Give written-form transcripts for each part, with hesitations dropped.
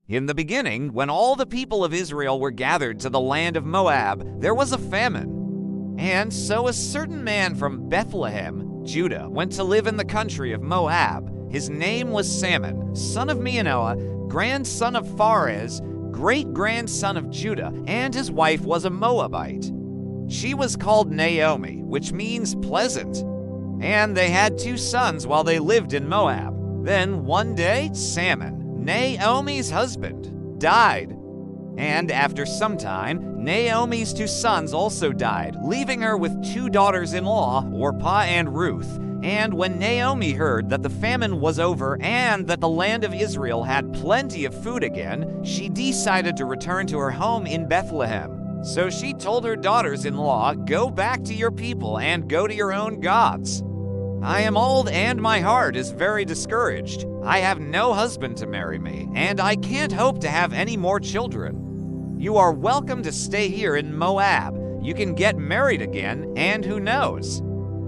In the beginning, when all the people of Israel were gathered to the land of Moab, there was a famine. And so a certain man from Bethlehem, Judah, went to live in the country of Moab. His name was Salmon, son of Meanoah, grandson of Pharez, great-grandson of Judah, and his wife was a Moabite. She was called Naomi, which means pleasant. And they had 2 sons while they lived in Moab. Then one day, Salmon, Naomi's husband, died. And after some time, Naomi's 2 sons also died, leaving her with 2 daughters-in-law, Orpah and Ruth. And when Naomi heard that the famine was over and that the land of Israel had plenty of food again, she decided to return to her home in Bethlehem. So she told her daughters-in-law, "Go back to your people and go to your own gods. I am old and my heart is very discouraged. I have no husband to marry me, and I can't hope to have any more children. You are welcome to stay here in Moab. You can get married again, and who knows?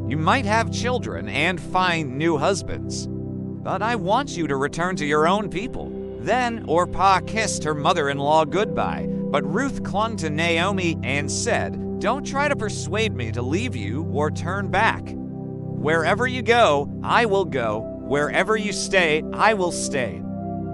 You might have children and find new husbands. But I want you to return to your own people." Then Orpah kissed her mother-in-law goodbye, but Ruth clung to Naomi and said, "Don't try to persuade me to leave you or turn back. Wherever you go, I will go. Wherever you stay, I will stay.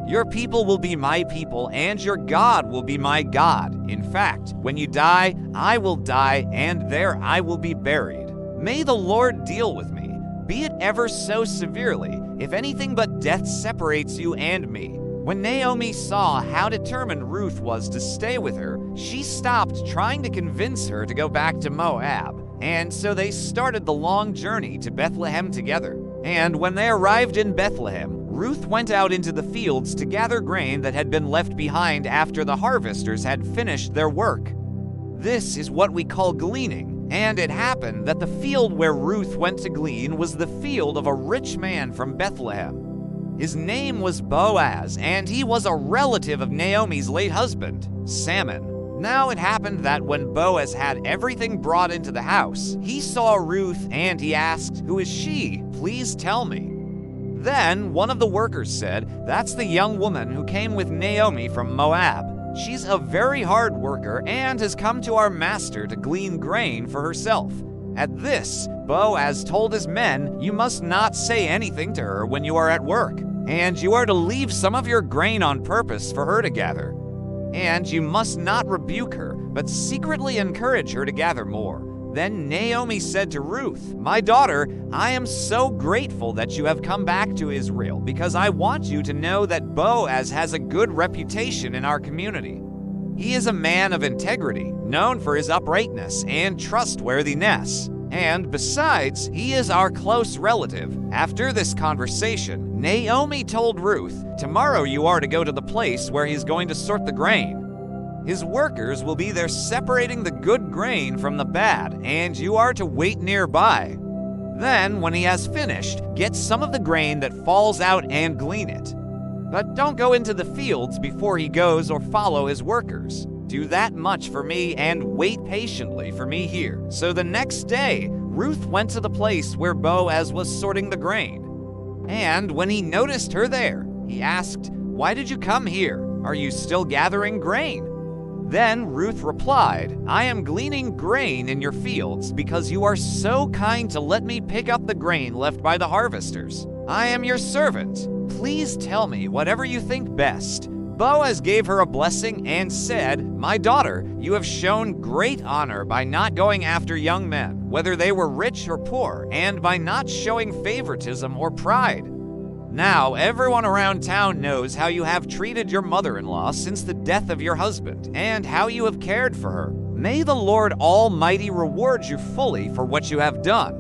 Your people will be my people, and your God will be my God. In fact, when you die, I will die, and there I will be buried. May the Lord deal with me, be it ever so severely, if anything but death separates you and me." When Naomi saw how determined Ruth was to stay with her, she stopped trying to convince her to go back to Moab. And so they started the long journey to Bethlehem together. And when they arrived in Bethlehem, Ruth went out into the fields to gather grain that had been left behind after the harvesters had finished their work. This is what we call gleaning. And it happened that the field where Ruth went to glean was the field of a rich man from Bethlehem. His name was Boaz, and he was a relative of Naomi's late husband, Salmon. Now it happened that when Boaz had everything brought into the house, he saw Ruth and he asked, "Who is she? Please tell me." Then one of the workers said, "That's the young woman who came with Naomi from Moab. She's a very hard worker and has come to our master to glean grain for herself." At this, Boaz told his men, "You must not say anything to her when you are at work, and you are to leave some of your grain on purpose for her to gather. And you must not rebuke her, but secretly encourage her to gather more." Then Naomi said to Ruth, "My daughter, I am so grateful that you have come back to Israel, because I want you to know that Boaz has a good reputation in our community. He is a man of integrity, known for his uprightness and trustworthiness. And besides, he is our close relative." After this conversation, Naomi told Ruth, "Tomorrow you are to go to the place where he's going to sort the grain. His workers will be there separating the good grain from the bad, and you are to wait nearby. Then, when he has finished, get some of the grain that falls out and glean it. But don't go into the fields before he goes or follow his workers. Do that much for me and wait patiently for me here." So the next day, Ruth went to the place where Boaz was sorting the grain. And when he noticed her there, he asked, "Why did you come here? Are you still gathering grain?" Then Ruth replied, "I am gleaning grain in your fields because you are so kind to let me pick up the grain left by the harvesters. I am your servant. Please tell me whatever you think best." Boaz gave her a blessing and said, "My daughter, you have shown great honor by not going after young men, whether they were rich or poor, and by not showing favoritism or pride. Now everyone around town knows how you have treated your mother-in-law since the death of your husband, and how you have cared for her. May the Lord Almighty reward you fully for what you have done.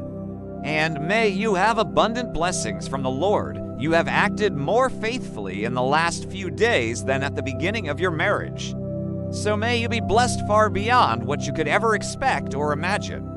And may you have abundant blessings from the Lord. You have acted more faithfully in the last few days than at the beginning of your marriage. So may you be blessed far beyond what you could ever expect or imagine."